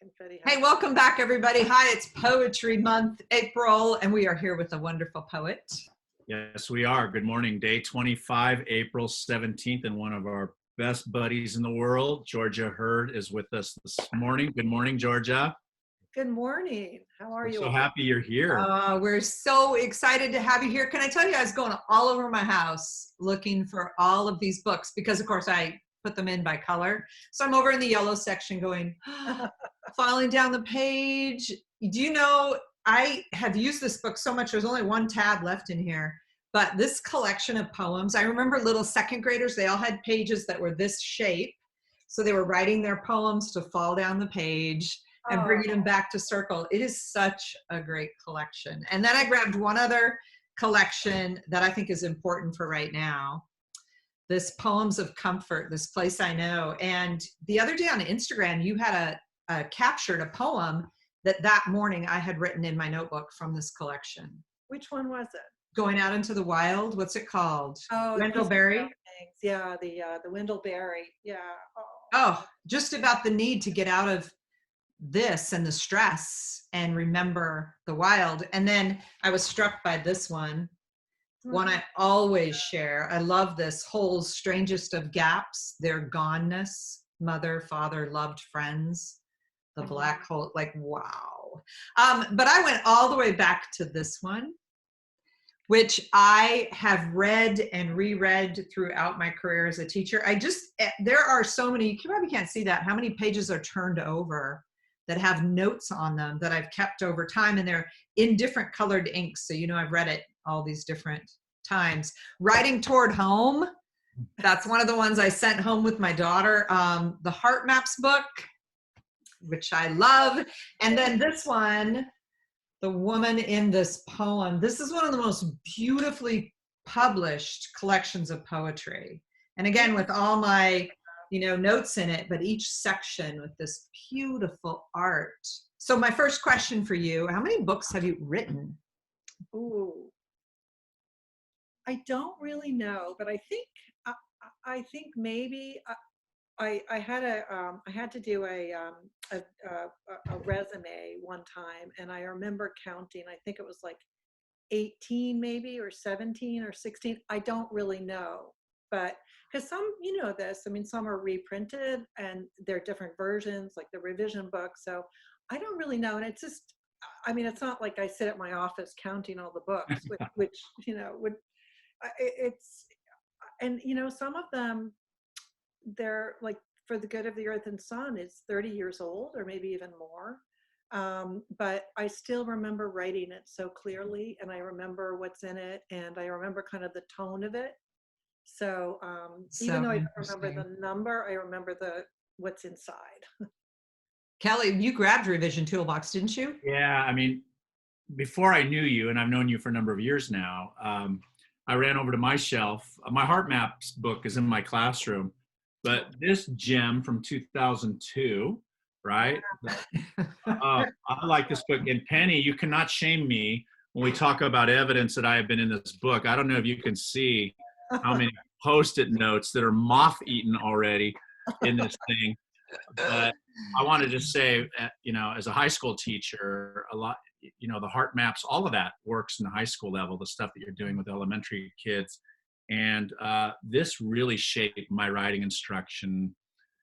confetti. Hey, welcome back, everybody. Hi, it's Poetry Month, April, and we are here with a wonderful poet. Yes, we are. Good morning. Day 25, April 17th, and one of our best buddies in the world, Georgia Hurd, is with us this morning. Good morning, Georgia. Good morning. How are We're you? so happy you're here. We're so excited to have you here. Can I tell you, I was going all over my house looking for all of these books because, of course, I put them in by color. So I'm over in the yellow section going, falling down the page. Do you know, I have used this book so much. There's only one tab left in here. But this collection of poems, I remember little second graders, they all had pages that were this shape. So they were writing their poems to fall down the page and bringing them back to circle. It is such a great collection. And then I grabbed one other collection that I think is important for right now. This Poems of Comfort, This Place I Know. And the other day on Instagram, you had captured a poem that morning I had written in my notebook from this collection. Which one was it? Going Out into the Wild. What's it called? Oh, Wendell-Berry. Yeah, the Wendell-Berry. Yeah. Oh, just about the need to get out of this and the stress and remember the wild. And then I was struck by this one I always share. I love this. Hole's strangest of gaps, their goneness, mother, father, loved friends, the black hole, like, wow. But I went all the way back to this one, which I have read and reread throughout my career as a teacher. There are so many, you probably can't see that, how many pages are turned over that have notes on them that I've kept over time, and they're in different colored inks. So, I've read it all these different times. Writing Toward Home, that's one of the ones I sent home with my daughter. The Heart Maps book, which I love. And then this one, The Woman in This Poem. This is one of the most beautifully published collections of poetry. And again, with all my notes in it, but each section with this beautiful art. So my first question for you, how many books have you written? Ooh, I don't really know, but I think maybe I had to do a resume one time, and I remember counting. I think it was like 18 maybe, or 17 or 16. I don't really know. But because some, some are reprinted and they're different versions, like the revision book. So I don't really know. And it's just, it's not like I sit at my office counting all the books, which some of them, they're like For the Good of the Earth and Sun is 30 years old, or maybe even more. But I still remember writing it so clearly, and I remember what's in it, and I remember kind of the tone of it. So even though I don't remember the number, I remember what's inside. Kelly, you grabbed Revision Toolbox, didn't you? Yeah, before I knew you, and I've known you for a number of years now, I ran over to my shelf. My Heart Maps book is in my classroom, but this gem from 2002, right? I like this book. And Penny, you cannot shame me when we talk about evidence that I have been in this book. I don't know if you can see how many Post-it notes that are moth-eaten already in this thing. But I want to just say, as a high school teacher, a lot, the Heart Maps, all of that works in the high school level, the stuff that you're doing with elementary kids. And this really shaped my writing instruction,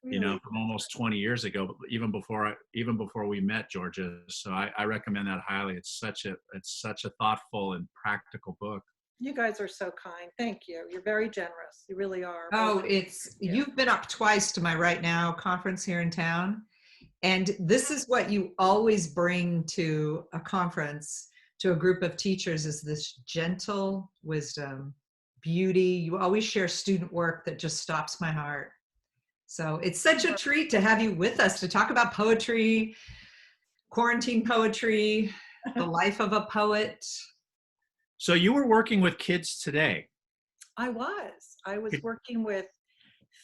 from almost 20 years ago, but even before we met, Georgia. So I recommend that highly. It's such a thoughtful and practical book. You guys are so kind. Thank you. You're very generous. You really are. Oh, you've been up twice to my Right Now conference here in town. And this is what you always bring to a conference, to a group of teachers, is this gentle wisdom, beauty. You always share student work that just stops my heart. So it's such a treat to have you with us to talk about poetry, quarantine poetry, the life of a poet. So you were working with kids today. I was working with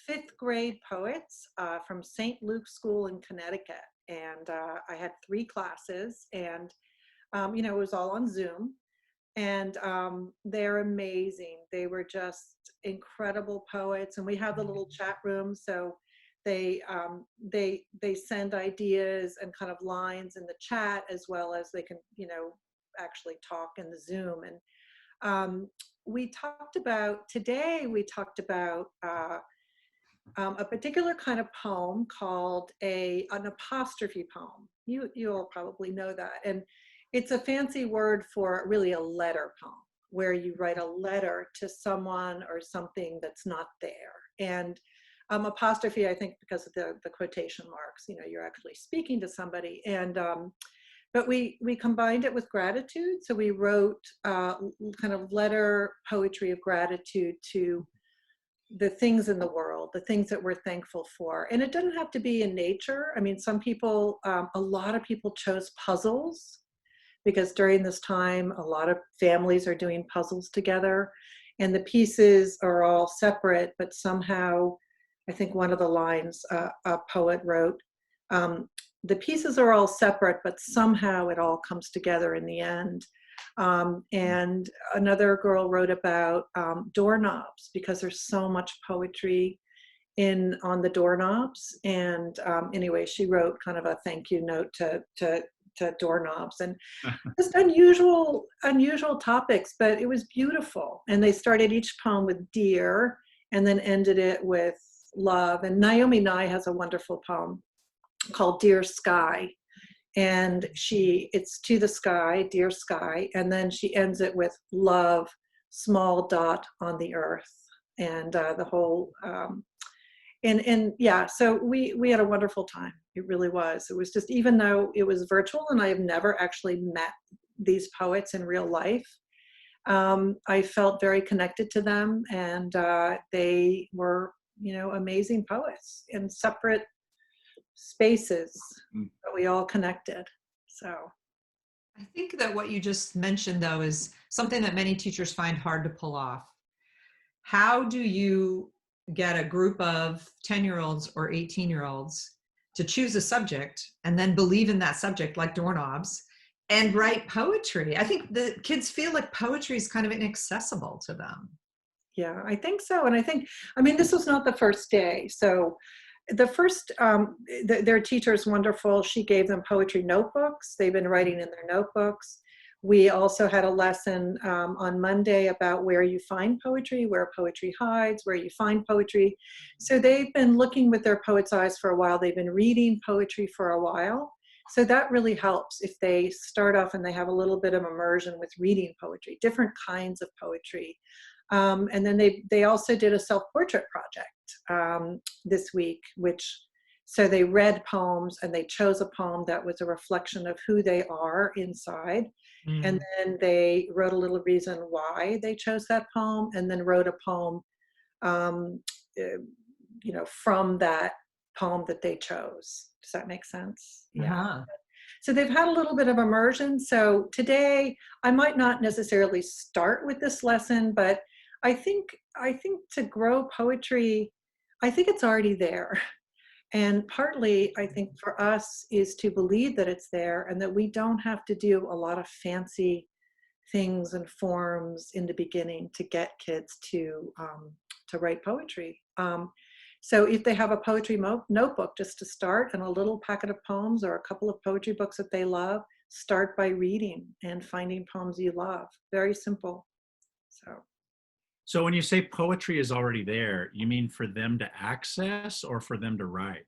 5th grade poets from St. Luke's School in Connecticut. And I had 3 classes, and, it was all on Zoom. And they're amazing. They were just incredible poets. And we have the little chat room. So they send ideas and kind of lines in the chat, as well as they can, actually talk in the Zoom. And we talked about today. We talked about a particular kind of poem called an apostrophe poem. You all probably know that, and it's a fancy word for really a letter poem, where you write a letter to someone or something that's not there. And apostrophe, I think, because of the quotation marks, you're actually speaking to somebody. And but we combined it with gratitude. So we wrote kind of letter poetry of gratitude to the things in the world, the things that we're thankful for. And it doesn't have to be in nature. I mean, some people, a lot of people chose puzzles, because during this time, a lot of families are doing puzzles together, and the pieces are all separate, but somehow, I think one of the lines a poet wrote, the pieces are all separate, but somehow it all comes together in the end. And another girl wrote about doorknobs, because there's so much poetry on the doorknobs. And anyway, she wrote kind of a thank you note to doorknobs, and just unusual topics, but it was beautiful. And they started each poem with dear, and then ended it with love. And Naomi Nye has a wonderful poem called Dear Sky, and it's to the sky, dear sky, and then she ends it with love, small dot on the earth. And the whole and yeah, so we had a wonderful time. It really was. It was just, even though it was virtual and I have never actually met these poets in real life, I felt very connected to them, and they were, amazing poets in separate spaces, but we all connected. So I think that what you just mentioned, though, is something that many teachers find hard to pull off. How do you get a group of 10-year-olds or 18-year-olds to choose a subject and then believe in that subject, like doorknobs, and write poetry? I think the kids feel like poetry is kind of inaccessible to them. Yeah, I think so. And I mean, this was not the first day. So the first, their teacher is wonderful. She gave them poetry notebooks. They've been writing in their notebooks. We also had a lesson on Monday about where you find poetry, where poetry hides, where you find poetry. So they've been looking with their poet's eyes for a while. They've been reading poetry for a while. So that really helps if they start off and they have a little bit of immersion with reading poetry, different kinds of poetry. And then they also did a self-portrait project this week, so they read poems and they chose a poem that was a reflection of who they are inside. And then they wrote a little reason why they chose that poem, and then wrote a poem, from that poem that they chose. Does that make sense? Yeah. So they've had a little bit of immersion. So today I might not necessarily start with this lesson, but I think to grow poetry, I think it's already there. And partly, I think for us is to believe that it's there, and that we don't have to do a lot of fancy things and forms in the beginning to get kids to write poetry. So if they have a poetry notebook just to start, and a little packet of poems or a couple of poetry books that they love, start by reading and finding poems you love. Very simple. So when you say poetry is already there, you mean for them to access or for them to write?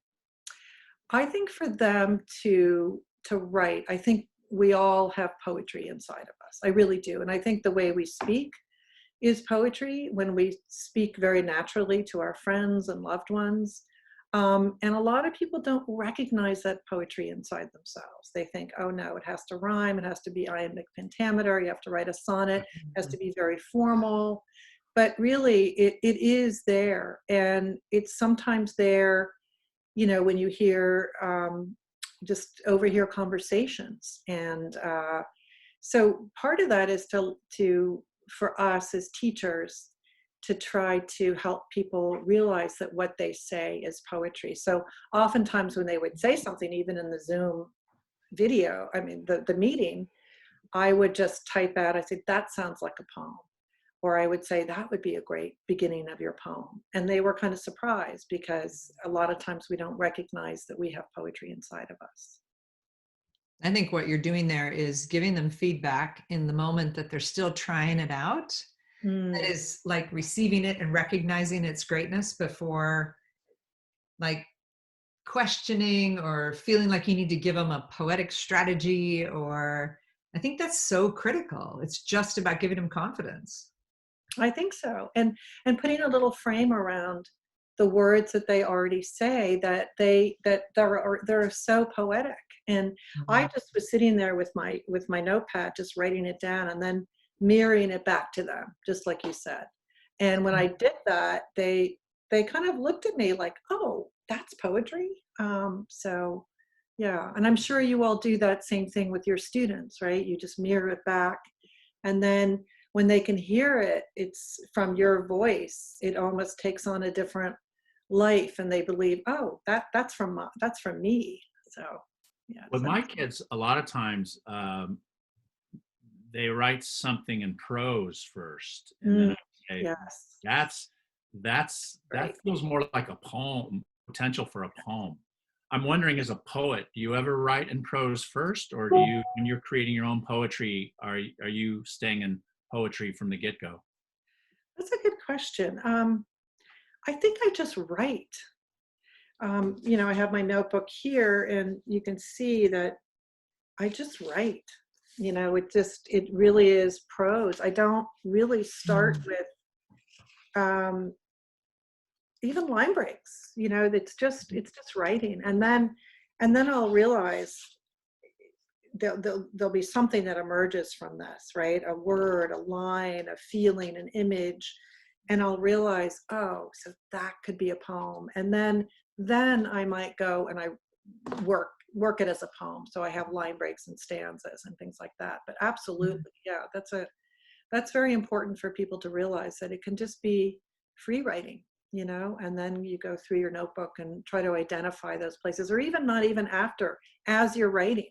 I think for them to write. I think we all have poetry inside of us. I really do. And I think the way we speak is poetry, when we speak very naturally to our friends and loved ones. And a lot of people don't recognize that poetry inside themselves. They think, oh no, it has to rhyme, it has to be iambic pentameter, you have to write a sonnet, it has to be very formal. But really, it is there. And it's sometimes there, when you hear, just overhear conversations. And so part of that is for us as teachers, to try to help people realize that what they say is poetry. So oftentimes when they would say something, even in the Zoom video, the meeting, I would just type out, I said, that sounds like a poem. Or I would say, that would be a great beginning of your poem. And they were kind of surprised because a lot of times we don't recognize that we have poetry inside of us. I think what you're doing there is giving them feedback in the moment that they're still trying it out. That Mm. is like receiving it and recognizing its greatness before like questioning or feeling like you need to give them a poetic strategy. Or I think that's so critical. It's just about giving them confidence. I think so. And putting a little frame around the words that they already say, that they're so poetic. And I Mhm. just was sitting there with my notepad, just writing it down and then mirroring it back to them, just like you said. And when I did that, they kind of looked at me like, oh, that's poetry. So yeah, and I'm sure you all do that same thing with your students, right? You just mirror it back, and then when they can hear it, it's from your voice, it almost takes on a different life, and they believe, oh, that's from me. So yeah, With so my kids, a lot of times they write something in prose first, and then mm, I say, yes, that's that right. feels more like a poem, potential for a poem. I'm wondering, as a poet, do you ever write in prose first, or do you, when you're creating your own poetry, are you staying in poetry from the get-go? That's a good question. I think I just write. I have my notebook here, and you can see that I just write. It really is prose. I don't really start with um, even line breaks. It's just writing, and then I'll realize there'll be something that emerges from this, right? A word, a line, a feeling, an image, and I'll realize, oh, so that could be a poem. And then I might go and I work it as a poem. So I have line breaks and stanzas and things like that. But absolutely, yeah, that's very important for people to realize, that it can just be free writing, and then you go through your notebook and try to identify those places, or even not even after, as you're writing,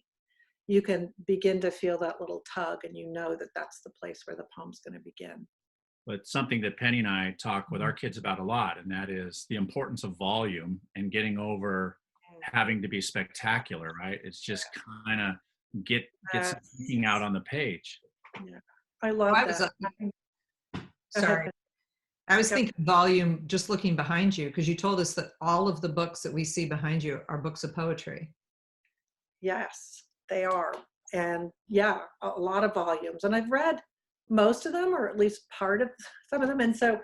you can begin to feel that little tug, and you know that that's the place where the poem's going to begin. But something that Penny and I talk with our kids about a lot, and that is the importance of volume and getting over having to be spectacular, right? It's just kind of get some Yes. thinking out on the page. Yeah, I Oh, love I was, that. Go ahead. sorry. I was Go. thinking volume, just looking behind you, because you told us that all of the books that we see behind you are books of poetry. Yes, they are. And yeah, a lot of volumes. And I've read most of them, or at least part of some of them. And so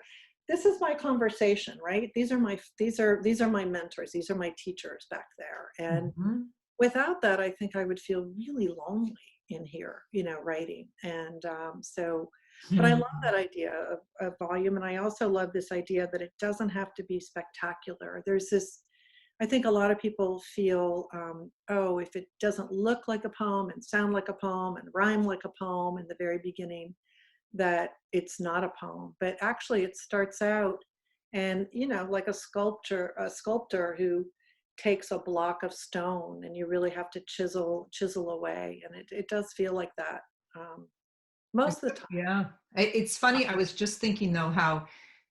this is my conversation, right? These are my mentors. These are my teachers back there. And Mhm. without that, I think I would feel really lonely in here, writing. And but I love that idea of volume. And I also love this idea that it doesn't have to be spectacular. I think a lot of people feel, oh, if it doesn't look like a poem and sound like a poem and rhyme like a poem in the very beginning, that it's not a poem. But actually, it starts out, and like a sculptor who takes a block of stone, and you really have to chisel away, and it does feel like that, most of the time. Yeah. It's funny. I was just thinking though, how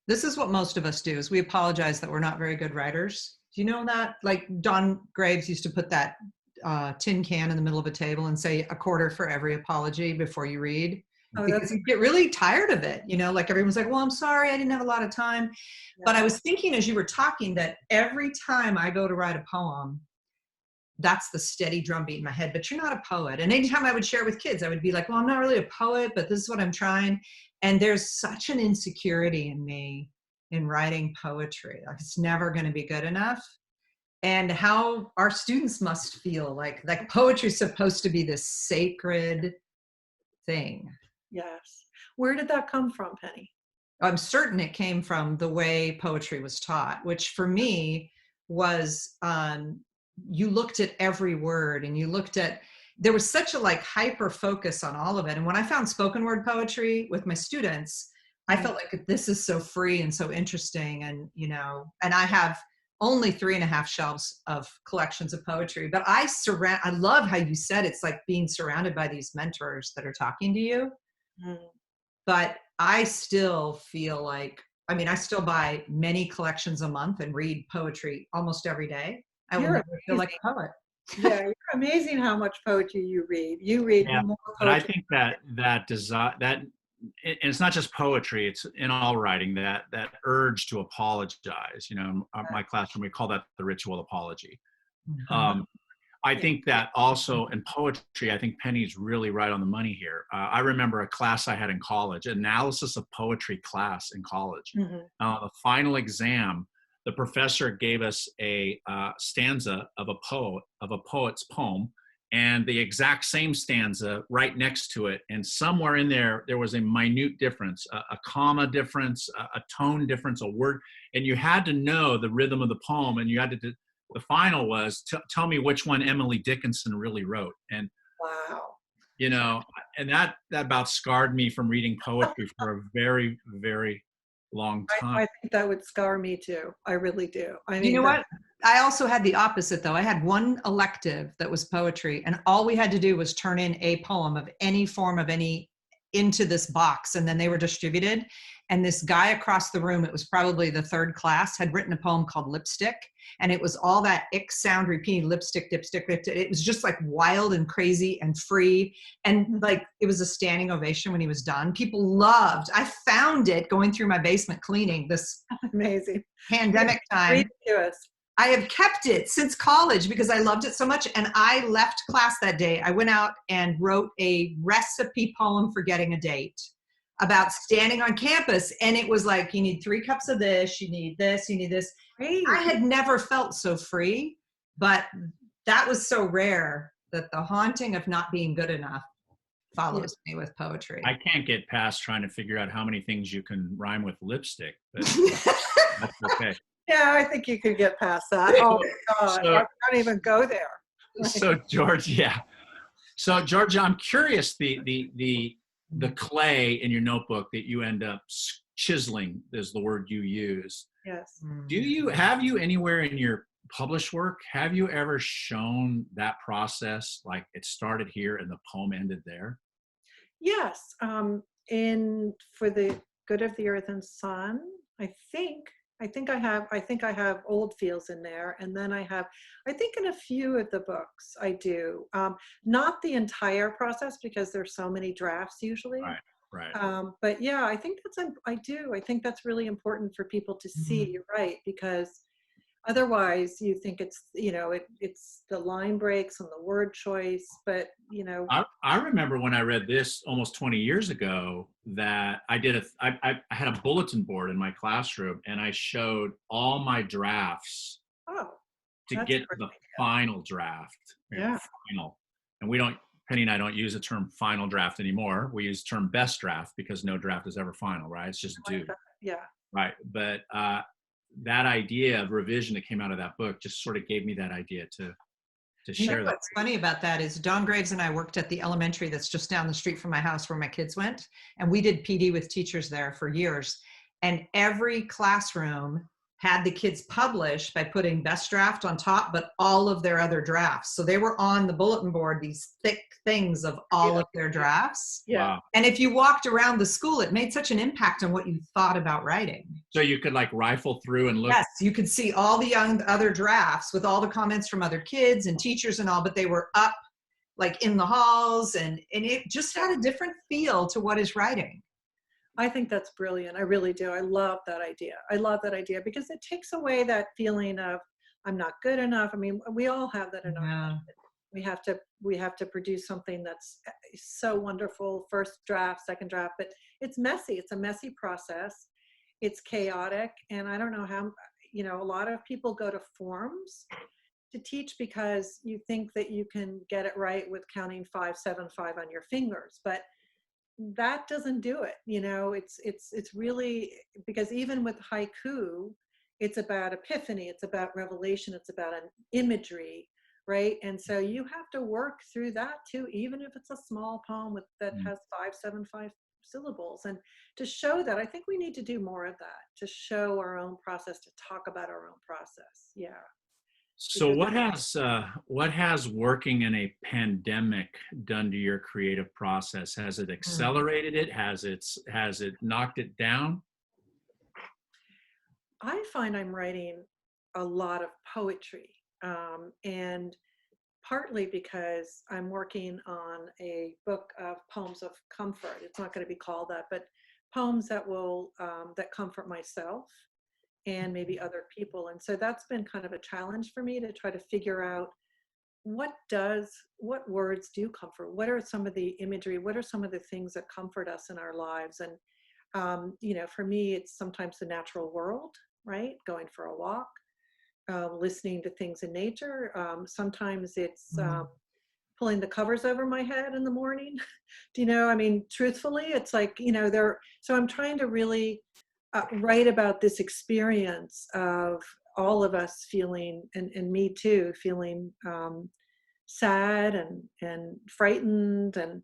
this is what most of us do is we apologize that we're not very good writers. Do you know that? Like Don Graves used to put that tin can in the middle of a table and say a quarter for every apology before you read, Oh, because that's you get really tired of it. Like everyone's like, well, I'm sorry, I didn't have a lot of time. But I yeah. was thinking as you were talking that every time I go to write a poem, that's the steady drumbeat in my head. But you're not a poet. And anytime I would share with kids, I would be like, well, I'm not really a poet, but this is what I'm trying. And there's such an insecurity in me in writing poetry. Like it's never going to be good enough. And how our students must feel like poetry is supposed to be this sacred thing. Yes. Where did that come from, Penny? I'm certain it came from the way poetry was taught, which for me was you looked at every word and you looked at, there was such a hyper focus on all of it. And when I found spoken word poetry with my students, I felt like this is so free and so interesting. And, and I have only 3.5 shelves of collections of poetry, but I love how you said it's like being surrounded by these mentors that are talking to you. Mm. But I still feel like, I mean, I still buy many collections a month and read poetry almost every day. I will You're never feel like a poet. Yeah, you're amazing how much poetry you read. You read Yeah, more but I poetry. think that desire that and it's not just poetry, it's in all writing, that urge to apologize. My classroom, we call that the ritual apology. um, I Yeah. think that also in poetry, I think Penny's really right on the money here. I remember a class I had in college, analysis of poetry class in college. Mhm. The final exam, the professor gave us a stanza of a poet's poem, and the exact same stanza right next to it. And somewhere in there, there was a minute difference, a comma difference, a tone difference, a word, and you had to know the rhythm of the poem, and you had to the final was tell me which one Emily Dickinson really wrote. And Wow. and that about scarred me from reading poetry for a very, very long time. I think that would scar me too. I really do. I You mean, know what? I also had the opposite though. I had one elective that was poetry, and all we had to do was turn in a poem of any form of any into this box, and then they were distributed. And this guy across the room, it was probably the third class, had written a poem called Lipstick, and it was all that ick sound repeating, lipstick, dipstick, lipstick. It was just like wild and crazy and free, and like it was a standing ovation when he was done. People loved. I found it going through my basement cleaning this amazing. pandemic Read time. it to us. I have kept it since college because I loved it so much. And I left class that day. I went out and wrote a recipe poem for getting a date about standing on campus. And it was like, you need 3 cups of this, you need this, you need this. Great. I had never felt so free, but that was so rare that the haunting of not being good enough follows me with poetry. I can't get past trying to figure out how many things you can rhyme with lipstick, but that's okay. Yeah, I think you could get past that. Oh my God, So- I don't even go there. So George, yeah. So Georgia, I'm curious, the clay in your notebook that you end up chiseling is the word you use. Yes. Have you anywhere in your published work, have you ever shown that process, like it started here and the poem ended there? Yes. In For the Good of the Earth and Sun, I think I have old feels in there, and then I think in a few of the books I do. Not the entire process because there's so many drafts usually. Right. But yeah, I think I do. I think that's really important for people to see. You're right, because otherwise you think it's it's the line breaks and the word choice, but I remember when I read this almost 20 years ago that I had a bulletin board in my classroom, and I showed all my drafts oh, to that's get a to great the idea. final draft. Yeah. Final. And Penny and I don't use the term final draft anymore. We use the term best draft because no draft is ever final, right? It's just due. Yeah. Right. But that idea of revision that came out of that book just sort of gave me that idea to share that. What's funny about that is Dawn Graves and I worked at the elementary that's just down the street from my house where my kids went. And we did PD with teachers there for years. And every classroom had the kids publish by putting best draft on top, but all of their other drafts. So they were on the bulletin board, these thick things of all of their drafts. Yeah. Wow. And if you walked around the school, it made such an impact on what you thought about writing. So you could like rifle through and look. Yes, you could see all the other drafts with all the comments from other kids and teachers and all, but they were up like in the halls, and it just had a different feel to what is writing. I think that's brilliant. I really do. I love that idea. I love that idea because it takes away that feeling of I'm not good enough. I mean, we all have that in our head. We have to produce something that's so wonderful, first draft, second draft, but it's messy. It's a messy process. It's chaotic. And I don't know how, a lot of people go to forms to teach because you think that you can get it right with counting 5, 7, 5 on your fingers. But that doesn't do it. It's really, because even with haiku, it's about epiphany, it's about revelation, it's about an imagery, right? And so you have to work through that too, even if it's a small poem that has 5, 7, 5 syllables. And to show that, I think we need to do more of that, to show our own process, to talk about our own process. Yeah. So what has working in a pandemic done to your creative process? Has it accelerated it? Has it knocked it down? I find I'm writing a lot of poetry, and partly because I'm working on a book of poems of comfort. It's not going to be called that, but poems that will that comfort myself and maybe other people. And so that's been kind of a challenge for me to try to figure out what words do comfort. What are some of the imagery? What are some of the things that comfort us in our lives? And for me, it's sometimes the natural world, right? Going for a walk, listening to things in nature. Sometimes it's pulling the covers over my head in the morning. I mean, truthfully, it's like, so I'm trying to really write about this experience of all of us feeling, and me too, feeling sad and frightened and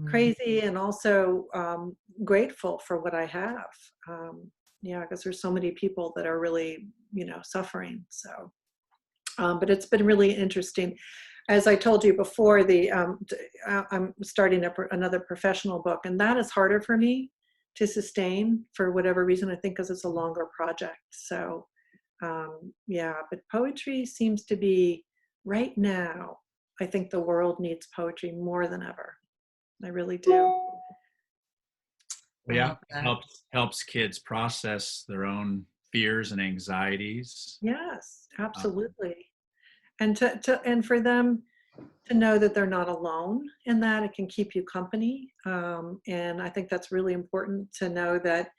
crazy, and also grateful for what I have. Yeah, because there's so many people that are really, suffering. So, but it's been really interesting. As I told you before, I'm starting another professional book, and that is harder for me to sustain for whatever reason. I think because it's a longer project. So, yeah, but poetry seems to be right now. I think the world needs poetry more than ever. I really do. Yeah, helps kids process their own fears and anxieties. Yes, absolutely. And and for them to know that they're not alone in that, it can keep you company. And I think that's really important to know that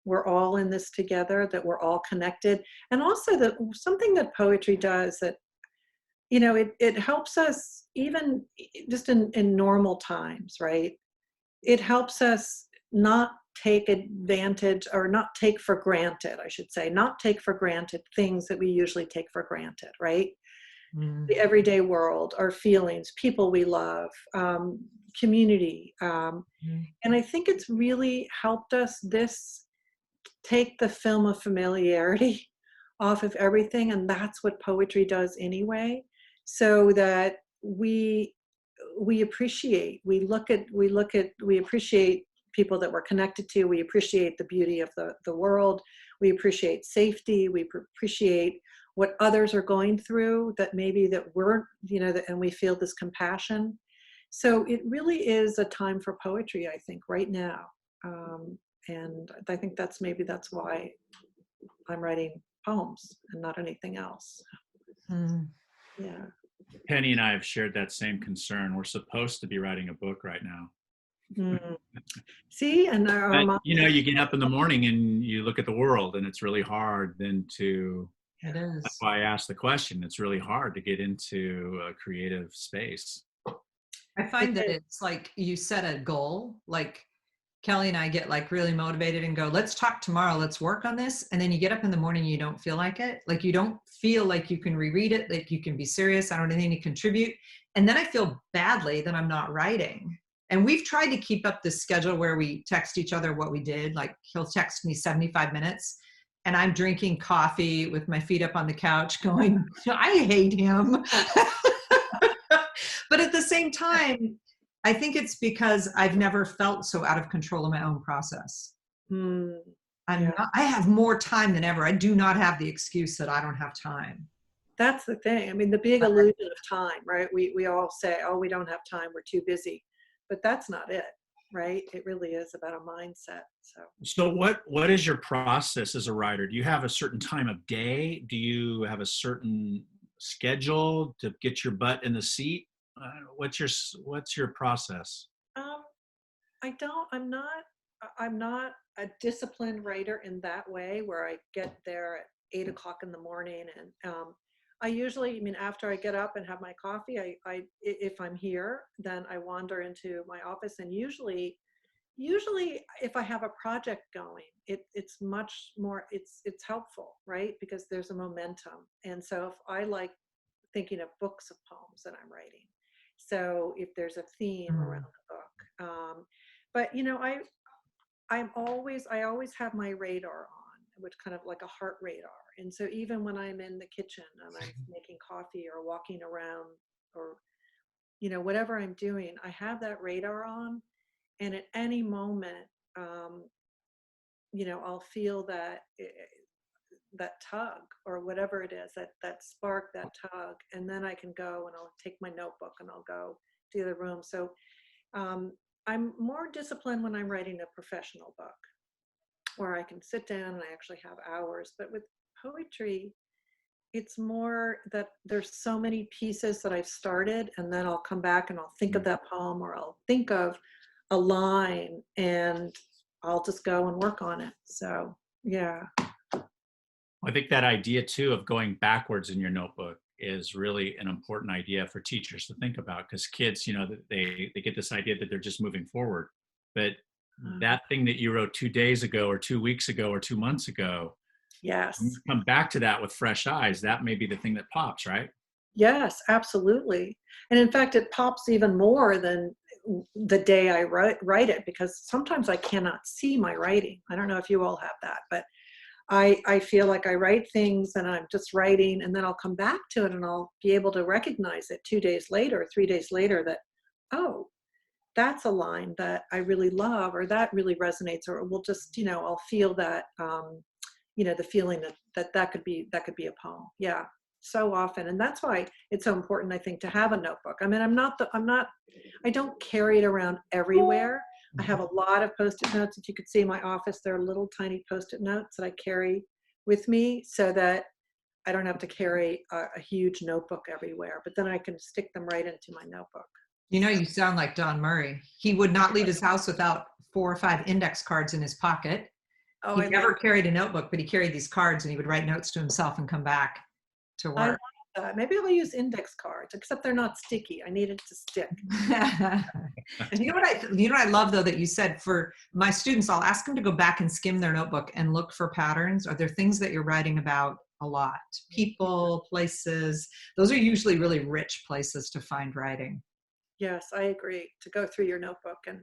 we're all in this together, that we're all connected. And also that something that poetry does that, it helps us even just in normal times, right? It helps us not take advantage, or not take for granted, I should say, not take for granted things that we usually take for granted, right? The everyday world, our feelings, people we love, community. And I think it's really helped us take the film of familiarity off of everything. And that's what poetry does anyway. So that we appreciate, we appreciate people that we're connected to. We appreciate the beauty of the world. We appreciate safety. We appreciate what others are going through, that maybe that we're, and we feel this compassion. So it really is a time for poetry, I think, right now. And I think that's why I'm writing poems and not anything else. Yeah. Penny and I have shared that same concern. We're supposed to be writing a book right now. See, and but, you get up in the morning and you look at the world, and it's really hard then to. It is. That's why I asked the question. It's really hard to get into a creative space. I find that it's like you set a goal, like Kelly and I get like really motivated and go, let's talk tomorrow, let's work on this. And then you get up in the morning, you don't feel like it. Like you don't feel like you can reread it, like you can be serious. I don't have anything to contribute. And then I feel badly that I'm not writing. And we've tried to keep up this schedule where we text each other what we did. Like he'll text me 75 minutes and I'm drinking coffee with my feet up on the couch going, I hate him. But at the same time, I think it's because I've never felt so out of control of my own process. I have more time than ever. I do not have the excuse that I don't have time. That's the thing. I mean, the big illusion of time, right? We all say, oh, we don't have time, we're too busy. But that's not it, right? It really is about a mindset. So what is your process as a writer? Do you have a certain time of day? Do you have a certain schedule to get your butt in the seat? What's your process? I'm not a disciplined writer in that way, where I get there at 8 o'clock in the morning. And I usually, after I get up and have my coffee, I if I'm here, then I wander into my office. And usually if I have a project going, it's much more, it's helpful, right? Because there's a momentum. And so if I like thinking of books of poems that I'm writing, so if there's a theme around the book, but I always have my radar on. which kind of like a heart radar. And so even when I'm in the kitchen and I'm making coffee or walking around or, whatever I'm doing, I have that radar on. And at any moment, I'll feel that tug or whatever it is, that spark, that tug. And then I can go and I'll take my notebook and I'll go to the other room. So I'm more disciplined when I'm writing a professional book where I can sit down and I actually have hours. But with poetry, it's more that there's so many pieces that I've started, and then I'll come back and I'll think of that poem, or I'll think of a line and I'll just go and work on it. So, yeah. I think that idea too of going backwards in your notebook is really an important idea for teachers to think about, because kids, they get this idea that they're just moving forward. But that thing that you wrote 2 days ago or 2 weeks ago or 2 months ago, Yes. when you come back to that with fresh eyes, that may be the thing that pops, right? Yes, absolutely. And in fact, it pops even more than the day I write it, because sometimes I cannot see my writing. I don't know if you all have that, but I feel like I write things and I'm just writing, and then I'll come back to it and I'll be able to recognize it 2 days later, 3 days later, that, oh, that's a line that I really love, or that really resonates, or we'll just, I'll feel that, the feeling that could be a poem. Yeah, so often. And that's why it's so important, I think, to have a notebook. I mean, I don't carry it around everywhere. I have a lot of Post-it notes. If you could see my office, there are little tiny Post-it notes that I carry with me so that I don't have to carry a huge notebook everywhere, but then I can stick them right into my notebook. You sound like Don Murray. He would not leave his house without 4 or 5 index cards in his pocket. Oh, He never carried a notebook, but he carried these cards, and he would write notes to himself and come back to I work. like that. Maybe I'll use index cards, except they're not sticky. I need it to stick. You know what I love, though, that you said, for my students, I'll ask them to go back and skim their notebook and look for patterns. Are there things that you're writing about a lot? People, places. Those are usually really rich places to find writing. Yes, I agree. To go through your notebook and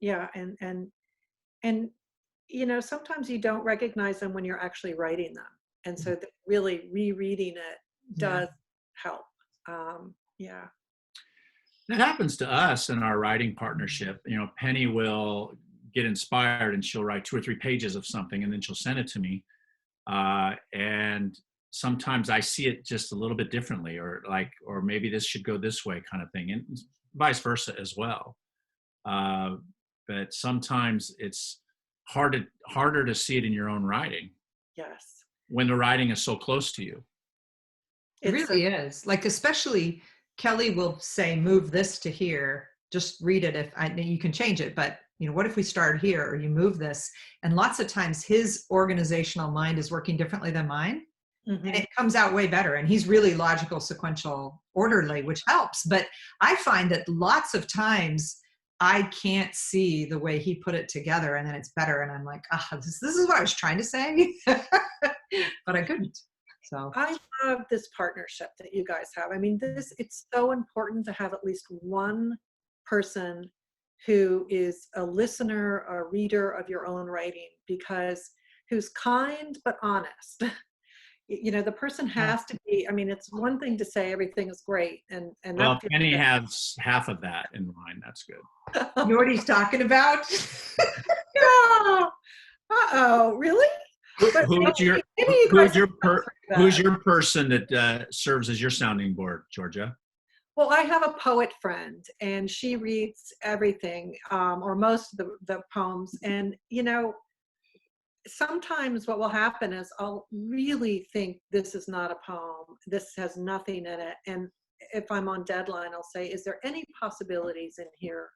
yeah, and sometimes you don't recognize them when you're actually writing them, and so really rereading it does help. Yeah. That happens to us in our writing partnership. Penny will get inspired and she'll write 2 or 3 pages of something, and then she'll send it to me. And sometimes I see it just a little bit differently, or maybe this should go this way, kind of thing, and vice versa as well. But sometimes it's harder to see it in your own writing. Yes. When the writing is so close to you. It really is. Like, especially Kelly will say, move this to here. Just read it. You can change it, but what if we start here, or you move this? And lots of times his organizational mind is working differently than mine. Mm-hmm. And it comes out way better. And he's really logical, sequential, orderly, which helps. But I find that lots of times I can't see the way he put it together, and then it's better. And I'm like, this is what I was trying to say, but I couldn't. So I love this partnership that you guys have. I mean, it's so important to have at least one person who is a listener, a reader of your own writing, because who's kind but honest. The person has to be. I mean, it's one thing to say everything is great, and well, Penny has half of that in mind. That's good. You know what he's talking about? Yeah. Uh-oh, really? Who's your person that serves as your sounding board, Georgia? Well, I have a poet friend, and she reads everything, or most of the poems. And, sometimes what will happen is I'll really think this is not a poem. This has nothing in it. And if I'm on deadline, I'll say, is there any possibilities in here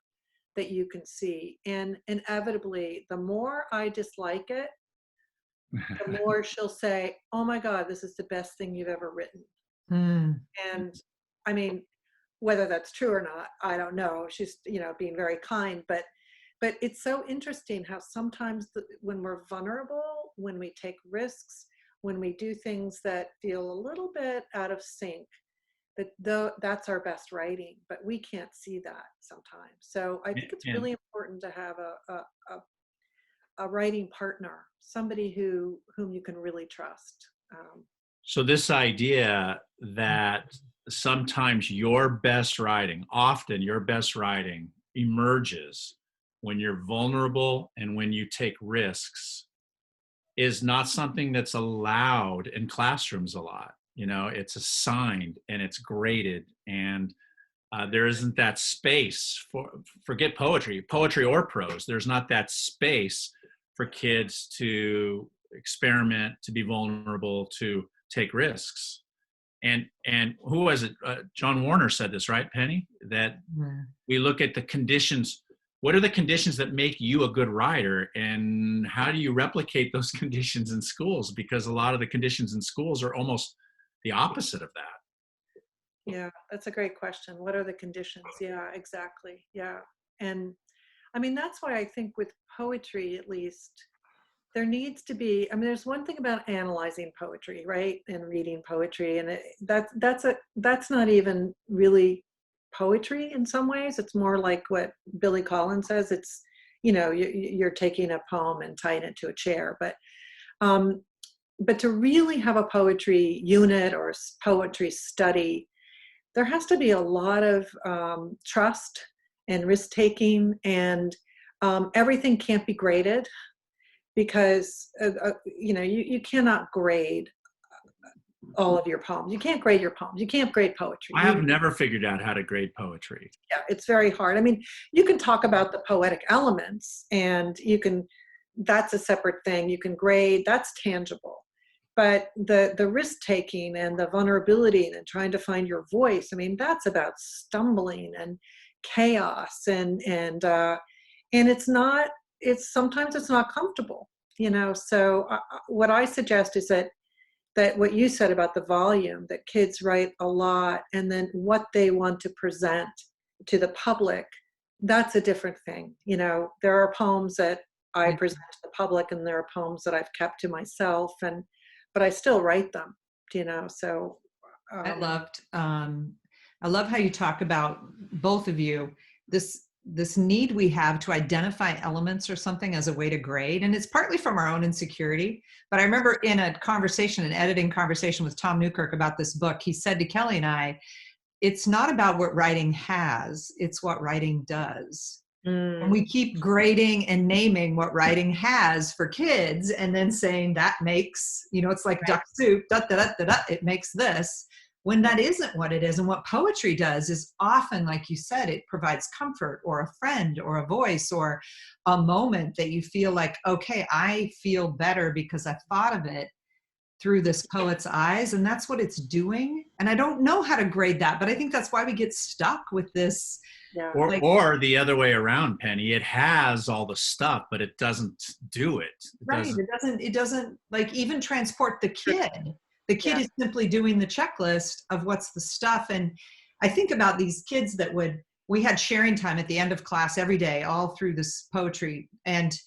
that you can see? And inevitably, the more I dislike it, the more she'll say, oh my God, this is the best thing you've ever written. And I mean, whether that's true or not, I don't know. She's, being very kind, but it's so interesting how sometimes when we're vulnerable, when we take risks, when we do things that feel a little bit out of sync, that's our best writing, but we can't see that sometimes. So I think it's really important to have a writing partner, somebody whom you can really trust. So this idea that sometimes your best writing, often your best writing emerges when you're vulnerable and when you take risks is not something that's allowed in classrooms a lot. You know, it's assigned and it's graded, and there isn't that space for, forget poetry or prose. There's not that space for kids to experiment, to be vulnerable, to take risks. And who was it? John Warner said this, right, Penny? That we look at the conditions. What are the conditions that make you a good writer, and how do you replicate those conditions in schools? Because a lot of the conditions in schools are almost the opposite of that. Yeah, that's a great question. What are the conditions? Yeah, exactly. Yeah. And I mean, that's why I think with poetry, at least, there needs to be, I mean, there's one thing about analyzing poetry, right? And reading poetry. And that's not even really poetry in some ways. It's more like what Billy Collins says. It's, you're taking a poem and tying it to a chair. But to really have a poetry unit or poetry study, there has to be a lot of trust and risk taking, and everything can't be graded, because you cannot grade all of your poems. You can't grade your poems. You can't grade poetry. I have never figured out how to grade poetry. Yeah, it's very hard. I mean, you can talk about the poetic elements, and that's a separate thing. You can grade, that's tangible. But the risk taking and the vulnerability and trying to find your voice, I mean, that's about stumbling and chaos, and sometimes it's not comfortable, So what I suggest is that what you said about the volume, that kids write a lot, and then what they want to present to the public, that's a different thing. There are poems that I present to the public, and there are poems that I've kept to myself, but I still write them, so. I love how you talk about, both of you, this need we have to identify elements or something as a way to grade. And it's partly from our own insecurity. But I remember in an editing conversation with Tom Newkirk about this book, he said to Kelly and I, it's not about what writing has, it's what writing does. And we keep grading and naming what writing has for kids, and then saying that makes, it's like duck soup, it makes this, when that isn't what it is. And what poetry does is often, like you said, it provides comfort or a friend or a voice or a moment that you feel like, okay, I feel better because I thought of it through this poet's eyes, and that's what it's doing. And I don't know how to grade that, but I think that's why we get stuck with this. Yeah. Or the other way around, Penny. It has all the stuff, but it doesn't do it. It doesn't like even transport the kid. The kid is simply doing the checklist of what's the stuff. And I think about these kids that we had sharing time at the end of class every day, all through this poetry. And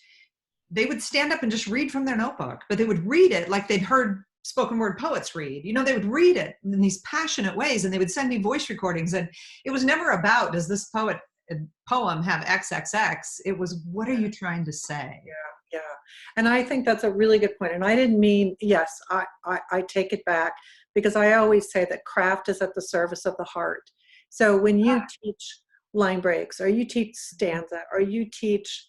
they would stand up and just read from their notebook, but they would read it like they'd heard spoken word poets read. They would read it in these passionate ways, and they would send me voice recordings. And it was never about, does this poem have XXX? It was, what are you trying to say? Yeah. And I think that's a really good point. And I didn't mean, yes, I take it back, because I always say that craft is at the service of the heart. So when you teach line breaks, or you teach stanza, or you teach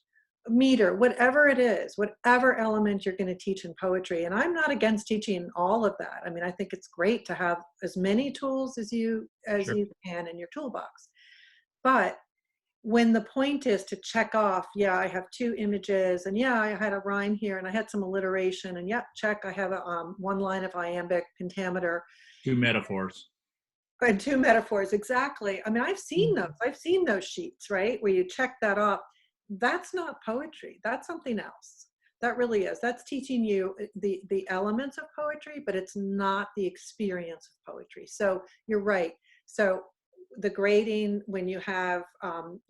meter, whatever it is, whatever element you're going to teach in poetry, and I'm not against teaching all of that. I mean, I think it's great to have as many tools as you can in your toolbox. But when the point is to check off, I have 2 images, and I had a rhyme here, and I had some alliteration, and check, I have a 1 line of iambic pentameter. 2 metaphors. And 2 metaphors, exactly. I mean, I've seen those sheets, right, where you check that off. That's not poetry. That's something else. That really is. That's teaching you the elements of poetry, but it's not the experience of poetry. So you're right. So the grading, when you have, when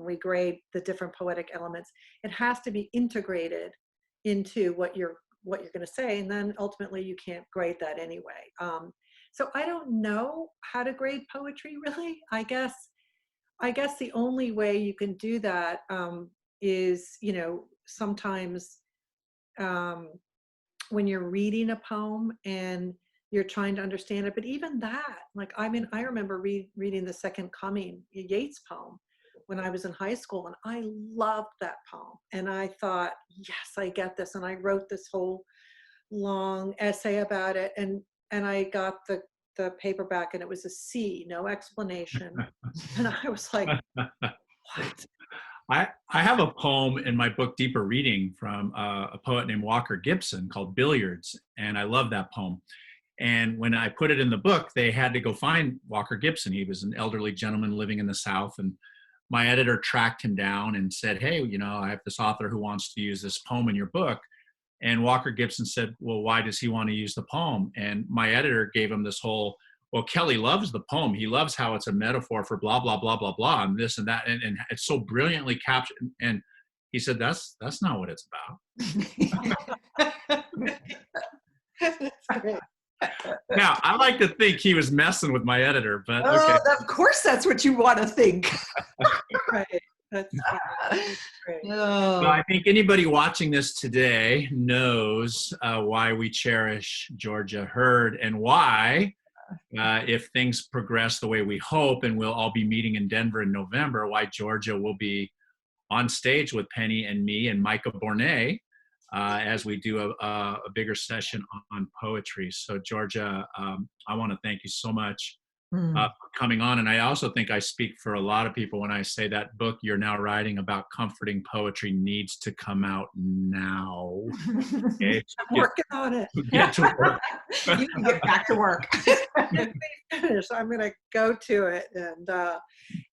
we grade the different poetic elements, it has to be integrated into what you're going to say, and then ultimately you can't grade that anyway. So I don't know how to grade poetry, really. I guess the only way you can do that, is, sometimes when you're reading a poem and you're trying to understand it, but even that, like, I mean, I remember reading The Second Coming, a Yeats poem, when I was in high school, and I loved that poem. And I thought, yes, I get this. And I wrote this whole long essay about it. And I got the paperback, and it was a C, no explanation. And I was like, what? I have a poem in my book, Deeper Reading, from a poet named Walker Gibson called Billiards. And I love that poem. And when I put it in the book, they had to go find Walker Gibson. He was an elderly gentleman living in the South. And my editor tracked him down and said, hey, I have this author who wants to use this poem in your book. And Walker Gibson said, well, why does he want to use the poem? And my editor gave him this whole, well, Kelly loves the poem. He loves how it's a metaphor for blah, blah, blah, blah, blah, and this and that. And it's so brilliantly captured. And he said, that's not what it's about. That's great. Now, I like to think he was messing with my editor, but okay. Of course, that's what you want to think. Right. That's great. Oh. Well, I think anybody watching this today knows why we cherish Georgia Hurd, and why, if things progress the way we hope, and we'll all be meeting in Denver in November, why Georgia will be on stage with Penny and me and Micah Bornay as we do a bigger session on poetry. So Georgia, I want to thank you so much for coming on. And I also think I speak for a lot of people when I say that book you're now writing about comforting poetry needs to come out now. Okay? I'm working on it. Get to work. You can get back to work. Finish. I'm going to go to it.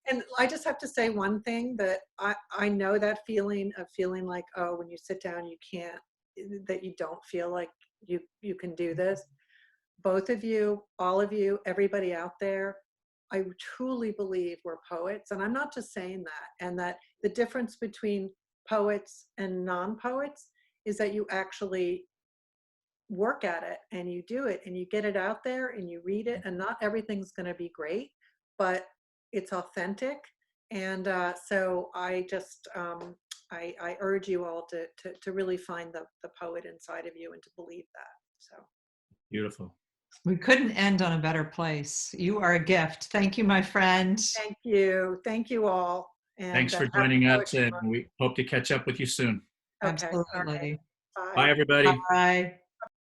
And I just have to say one thing, that I know that feeling of feeling like, oh, when you sit down, you can't, that you don't feel like you can do this. Both of you, all of you, everybody out there, I truly believe we're poets. And I'm not just saying that. And that the difference between poets and non-poets is that you actually work at it, and you do it, and you get it out there, and you read it. And not everything's going to be great, but it's authentic. And so I just, I urge you all to really find the poet inside of you, and to believe that. So Beautiful. We couldn't end on a better place. You are a gift. Thank you, my friend. thank you. Thank you all. And Thanks for happy joining us, Poetry and Month. we hope to catch up with you soon. Okay, all Absolutely. right. Bye, everybody. Bye.